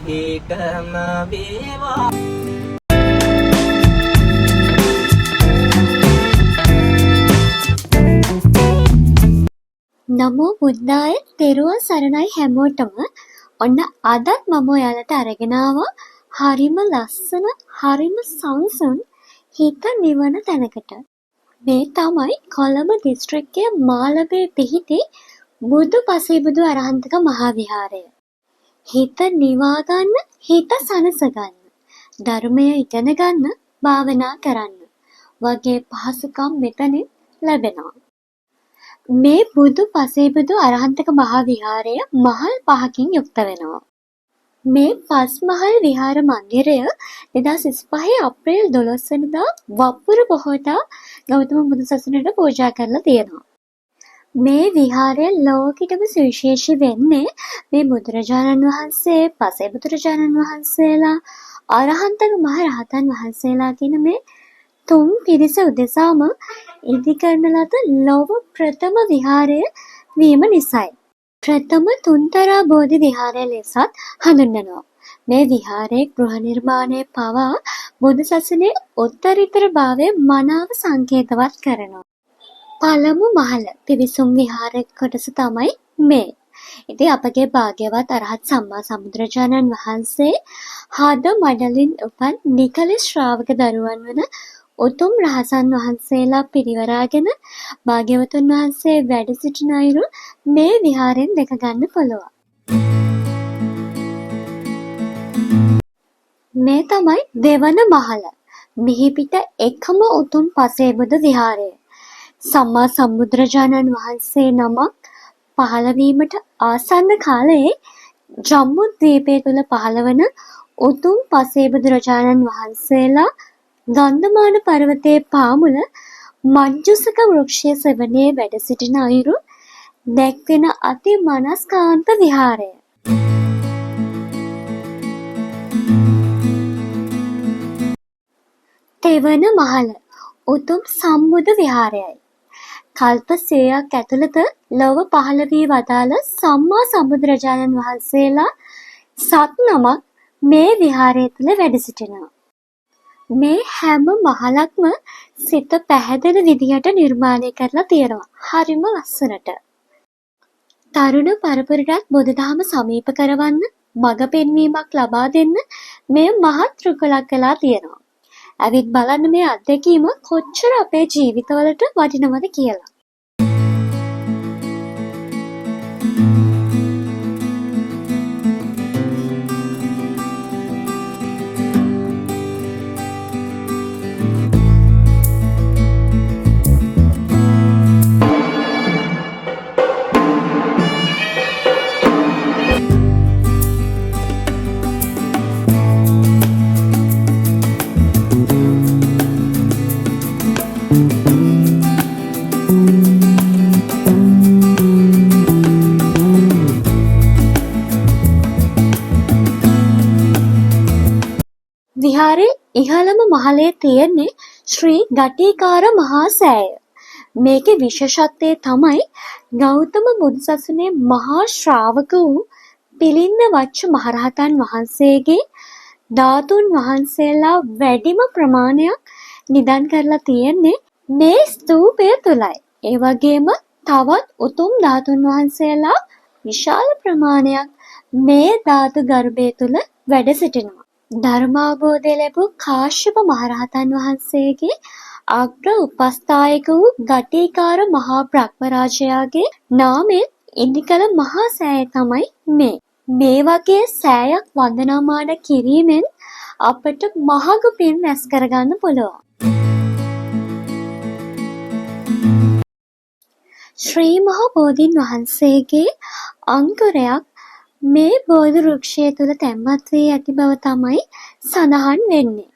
පිහිටම වේවා. නමෝ බුද්ධාය තෙරුවන් සරණයි හැමෝටම. ඔන්න අදත් මම ඔයාලට අරගෙන ආවා හරිම ලස්සන හරිම සංසුන් හිත නිවන තැනකට. මේ තමයි කොළඹ දිස්ත්‍රික්කයේ මාළඹේ පිහිටි බුදු පසේබුදු අරහන්තක මහා විහාරය. හිත නිවා ගන්න, හිත සනස ගන්න, ධර්මය ඉගෙන ගන්න, භාවනා කරන්න වගේ පහසුකම් මෙතනින් ලැබෙනවා. මේ බුදු පසේබුදු අරහන්තක මහා විහාරය මහල් 5කින් යුක්ත වෙනවා. මේ පස් මහල් විහාර මන්දිරය 2025 අප්‍රේල් 12 වෙනිදා වප්පුර පොහොටා ගෞතම බුදු සසුනට පූජා කරලා තියෙනවා. මේ විහාරය ලෝකෙටම සුවිශේෂී වෙන්නේ මේ බුදුරජාණන් වහන්සේ, පසේබුදුරජාණන් වහන්සේලා, අරහන්තක මහ රහතන් වහන්සේලා කියන මේ තුන් පිරිස උදෙසාම ඉදි කරන ලද ලොව ප්‍රථම විහාරය වීම නිසායි. ප්‍රථම තුන්තරා බෝධි විහාරය ලෙසත් හඳුන්වනවා. මේ විහාරයේ ගෘහ නිර්මාණය පවා බුදු සසුනේ උත්තරීතර භාවය මනාව සංකේතවත් කරනවා. පළමු මහල පිවිසුම් විහාරයේ කොටස තමයි මේ. ඉතින් අපගේ භාග්‍යවත් අරහත් සම්මා සම්බුදුරජාණන් වහන්සේ හද මඩලින් උපන් නිකලස් ශ්‍රාවක දරුවන් වන උතුම් රහසන් වහන්සේලා පිරිවරාගෙන භාග්‍යවතුන් වහන්සේ වැඩ සිටින අයුරු මේ විහාරයෙන් දැක ගන්න පුළුවන්. මේ තමයි දෙවන මහල. මිහිපිට එකම උතුම් පසේබුදු විහාරය. සම්මා සම්බුදුරජාණන් වහන්සේ නමක් පහළ වීමට ආසන්න කාලයේ ජම්බුද්වීපය තුල පහළවන උතුම් පසේබුදුරජාණන් වහන්සේලා ගන්ධමාන පර්වතයේ පාමුල මංජුසක වෘක්ෂයේ සෙවණේ වැඩ සිටින අයුරු දැක්වෙන අති මනස්කාන්ත විහාරය. තෙවන මහල උතුම් සම්බුදු විහාරයයි. කල්ප 100ක් ඇතුළත ලොව පහළ වී වදාළ සම්මා සම්බුදුරජාණන් වහන්සේලා සත් නමක් මේ විහාරය තුළ වැඩ සිටිනවා. මේ හැම මහලක්ම සිත පැහැදෙන විදිහට නිර්මාණය කරලා තියෙනවා. හරිම ලස්සනට. තරුණ පරපුරටත් බුදුදහම සමීප කරවන්න, මඟ පෙන්වීමක් ලබා දෙන්න මේ මහත් රුකුලක් කළා තියෙනවා. ඇවිත් බලන්න මේ අත්දැකීම කොච්චර අපේ ජීවිතවලට වටිනවද කියලා. විහාරයේ ඉහළම මහලේ තියෙන්නේ ශ්‍රී ගටිකාර මහා සෑය. මේකේ විශේෂත්වය තමයි ගෞතම බුදුසසුනේ මහා ශ්‍රාවක වූ පිළින්න වච්ච මහරහතන් වහන්සේගේ ධාතුන් වහන්සේලා වැඩිම ප්‍රමාණයක් නිදන් කරලා තියෙන්නේ මේ ස්තූපය තුලයි. ඒ වගේම තවත් උතුම් ධාතුන් වහන්සේලා විශාල ප්‍රමාණයක් මේ ධාතු ගර්භය තුල වැඩ සිටිනවා. ධර්මාබෝධය ලැබූ කාශ්‍යප මහරහතන් වහන්සේගේ අග්‍ර උපස්ථායක වූ ගටිකාර මහා බ්‍රහ්මරාජයාගේ නාමයෙන් ඉදිකළ මහා සෑය තමයි මේ. මේ වගේ සෑයක් වන්දනාමාන කිරීමෙන් අපට මහඟ පින් රැස් කරගන්න පුළුවන්. ශ්‍රී මහා බෝධීන් වහන්සේගේ අංකුරයක් මේ බෝධි වෘක්ෂය තුල තැන්පත් වී ඇති බව තමයි සඳහන් වෙන්නේ.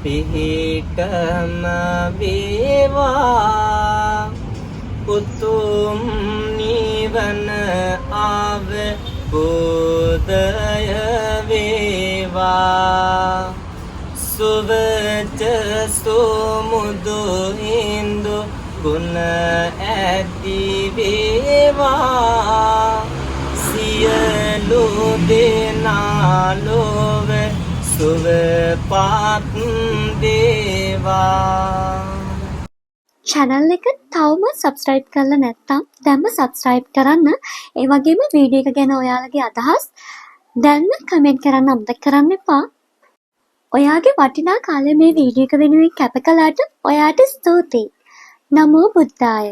පිහිටම වේවා. උතුම් නිවන නිවන අවබෝධය වේවා සුවච සුමුදු හින්දු ගුණ ඇති වේවා සියලු දෙනා ලොව සුවපත් වේවා. channel එක තවම subscribe කරලා නැත්නම් දැන්ම subscribe කරන්න. ඒ වගේම වීඩියෝ එක ගැන ඔයාලගේ අදහස් දැන්ම comment කරන්න අමතක කරන්න එපා. ඔයාගේ වටිනා කාලය මේ වීඩියෝ එක වෙනුවෙන් කැප කළාට ඔයාට ස්තුතියි. නමෝ බුද්ධාය.